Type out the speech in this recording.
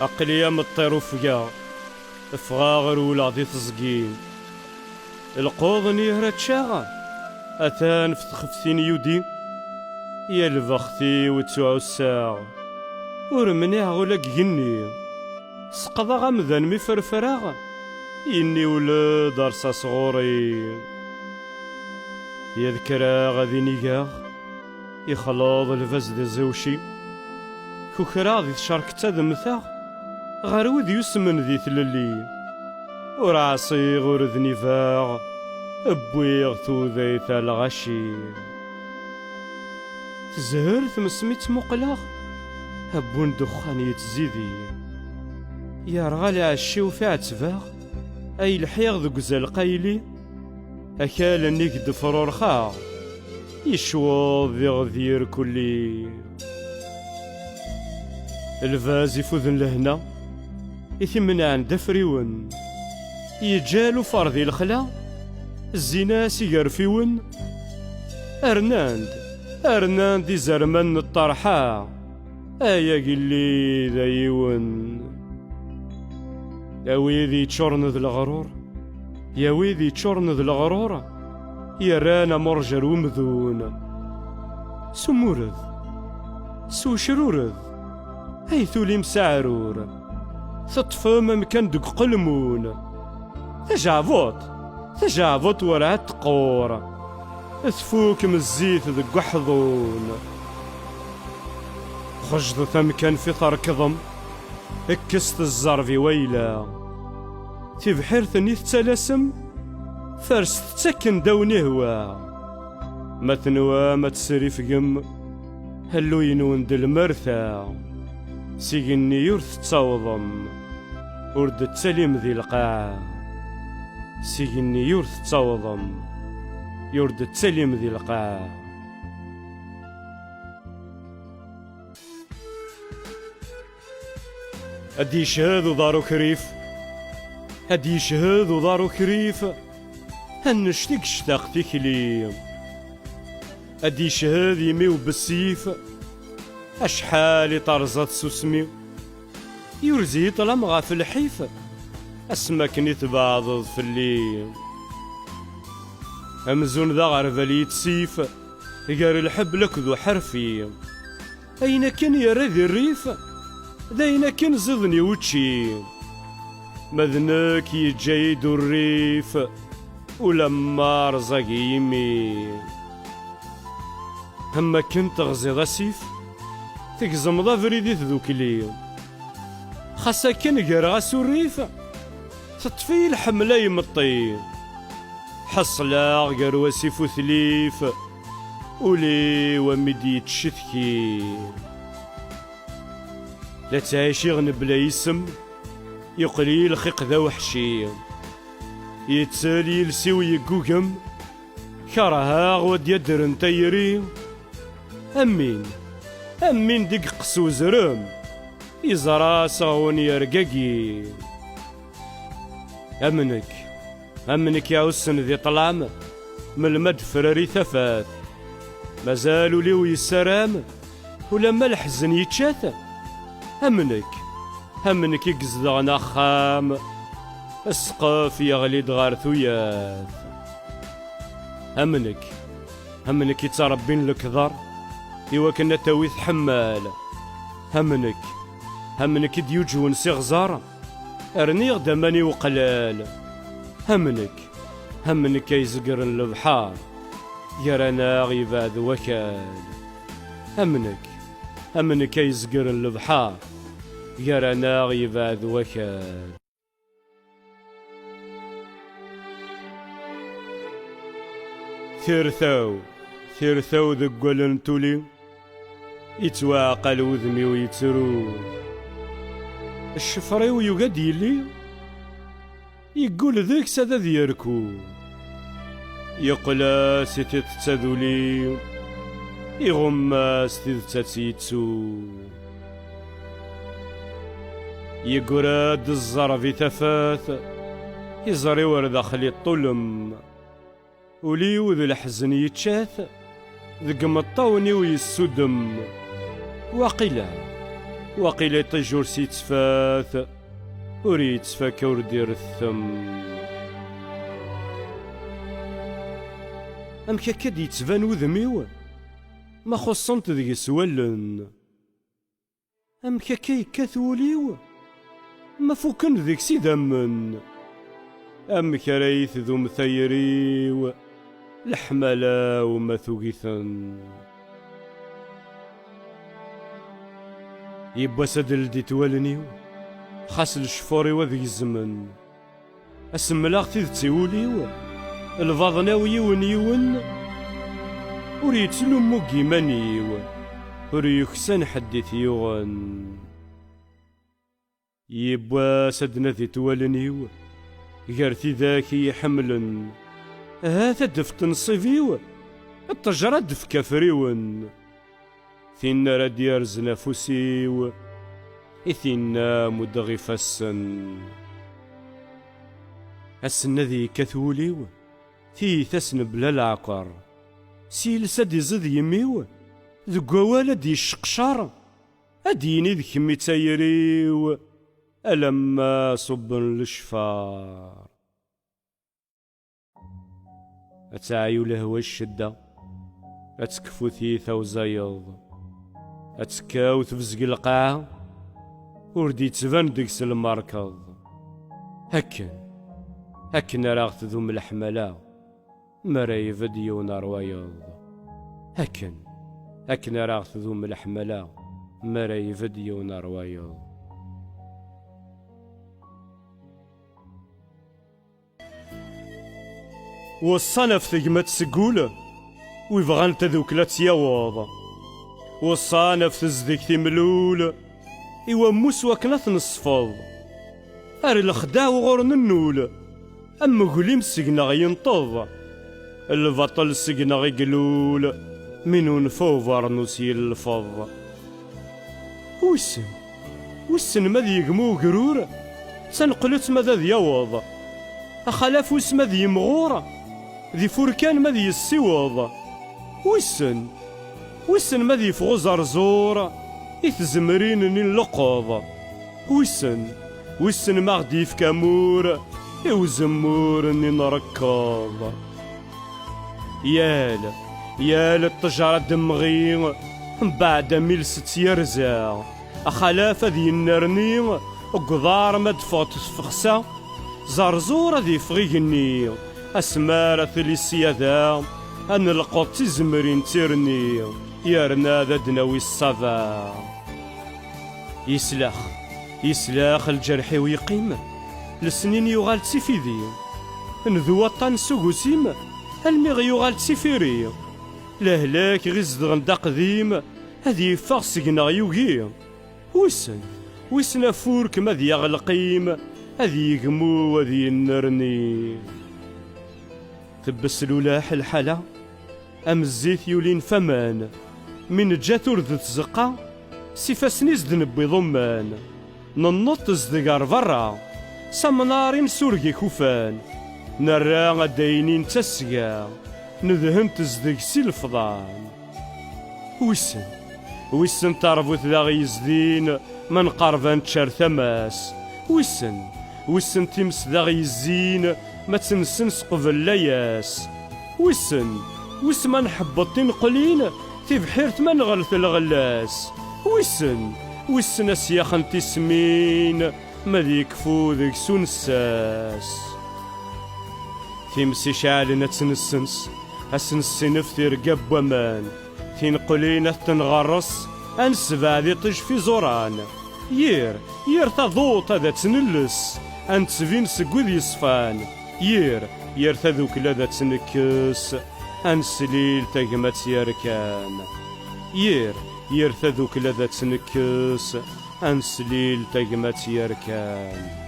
أقليا مطير وفقا فغاغر ولا دي تزقين القوض نيهرة تشاغا أثان في تخفتين يودي يا البختي وتسوع الساغ ورمنيها ولا جني سقضا غمذان مي فرفراغ إني ولد أرصا صغوري يذكرا غادي نيقاغ يخلاض الفاز دي زوشي كوكرا دي تشاركتا دمثاغ غير وذ يسمن ذي ثللي وراسي غرذ نفاغ ابويغ ثوذيث الغشي تزهر ثمسميت مقلاغ هبون دخان يتزيدي يا رغالي عشي وفي عتباغ اي الحيغ ذو قزال قايلي اكال نيك دفرور خاغ يشوض ذي غذير كلي الفاز يفوذن لهنا يثمن عند فريون يجالو فرضي الخلا الزنا سيقرفيون أرناند زرمان الطرحة آيا قلي ذايون يا ويذي تشورن ذي الغرور يا ويذي تشورن ذي الغرور يا رانا مرجر ومذون سمورذ سو شرورذ هيثو لي مسعرور تطفى مكان دق قلمون تجعفوت ورا تقور تفوك من الزيت دق حضون خجض ثمكان في ثركضم اكست الزرفي ويلا في بحير ثني تلاسم فرس تسكن دوني هوا ما تنوى ما تسري في قم هلو ينون دل مرثا سيقني يورث تصوضم ورد تسليم ذي القاع سيقني يورث تصوضم يورد تسليم ذي القاع هدي يشهد ودارو كريف هدي يشهد ودارو كريف هنشتك اشتاق تكليم هدي يشهد يميو بالسيف أشحال طرزت سسمي يرزي طلم غاف الحيف أسمكني تبعض في الليل أمزون ذا غرفلي تسيف يقار الحب لك ذو حرفي أين كان يرذي الريف ذاين كان زضني وتشي مذنك يجيد الريف ولما رزق يمين هما كنت غزي غسيف تقزم ذا فريدي ذوك اليوم خاصة كان قرغا سوريف تطفي الحملة يمطين حصلا غير وسيف وثليف ولي ومدي تشثكي لا تعيشي غن بلا يسم يقلي الخيق ذا وحشي يتسالي يلسي ويقوقم كرها غود يدر نتيري أمين دق قسو زرم يزرا صغون يرقاقي أمنك يا وسن ذي طلام من المد فراري ثفات مازالوا لي ويسرام ولما الحزن يتشاث أمنك يقزدغنا خام السقف يغلي دغار ثوياث أمنك يتربين الكذر إوا كنا تاويث حمال همنك ديوجون سيغزار أرني غدماني وقلال همنك يزقرن البحار يرانا غيباد وكال همنك يزقرن البحار يرانا غيباد وكال ثيرثاو ذقلن تولي يتواقل وذمي ويترو الشفري ويقاد يلي يقول ذيك سادا ديالكو يقلا سيتي تتذولي يغما ستيد تاتيتسو يقراد الزرفي تفاث يزري ورد خلي الطلم ولي وذ الحزن يتشاث ذق مطاوني ويسودم وقيلا وقيل يطيجور سيتفاث وريد تفاكا وردير الثم. أم كاد يتبان وذميو ما خصنت ذي سوالن. أم كاكا يكاثوليو ما فوكن ذيك سيدامن. أم كرايث ذو مثيريو الحمالة وما ثوقيثن. يبا سادل دي توالنيو خاص الشفوري وذي الزمن. اسملاغ تيذ وليو الفاضناو يون يون وريتلو موكي مانيو وريكسان حديث يوغن. يبا سادنا ذي توالنيو غارتي ذاكي يحملن هذا دفت نصيفيو التجرة دف كافريون. ثينا راد يرزنا فوسيو إثينا مدغي فسن. السنة ذي كثوليو في ثسن بلا العقر سيل سادي زد يميو ذو والد يشقشار أديني ذك متايريو ألما صب للشفار. أتعيو لهوى الشدة أتكفو ثيثا وزايض أتكاو تفزق القاعة وردي تبان ديكس المركض. هكن راغ تذوم الحملة مراي فيديو نروايض. هكن راغ تذوم الحملة مراي فيديو نروايض. وصانا في ثقمة سقولة ويبغان تذوك لا تياوض. وصانا في تزديك تملول إوا موس وكنات نصفض. أري الخداع وغورن النول أما قوليم سقنا غينطض. البطل سقنا غيقلول منو نفوفر نسي الفض. وسن ماذا يقمو قرور سنقلت ماذا ذيوض. أخلاف وس ماذا يمغور ذي فوركان ماذا يسيوض. وسن ماذا يفغو زرزور إثزمرين نلقض. وسن ما غدي يفكامور إوزمور نركض. يال التجارة دمغي بعد ميلست يرزع. أخلاف ذي النرني وقضار مدفوت تفخسا زرزور ذي فغيني أسمارة ثليسيادا أن القط تزمرين ترني يارنا ذا دناوي الصفا. يسلاخ الجرح ويقيم لسنين يغال تسفيدي نذو وطن سوغسيم الميغ يغال تسفيري لهلاك غزد غندا قديم هذي يفاغ سقنا يوغي. وسن فورك ماذي يغلقيم هذي يقمو وذي ينرني. تبس لولاح الحلا أم الزيت يولين فمان من جات ورد تزقا سيفاسني زدنبي ضمان. ننط زدقار برا سمنارين سورقي كوفان نرى غداينين تسقا نذهن تزدق سي الفضان. وسن تربوت ذا غيزدين من قربان تشار ثماس. وسن تمس ذا غيزين ما تنسنس قبل لياس. وسن ما نحبطين قلين في بحيرة ما نغلث الغلاس. وسن اسياخن تسمين ما ذيكفو ذيك سونساس. تمسي شعلنا تنسنس أسنسي نفتي رقب ومان تنقلين تنغرس أنسبع ذي طج في زوران. يير تضوط هذا تنلس أنتسفين سقوذ يصفان. يير تذوك لذا تنكس أنسليل تقمت يركان. يير تذوك لذا تنكس أنسليل تقمت يركان.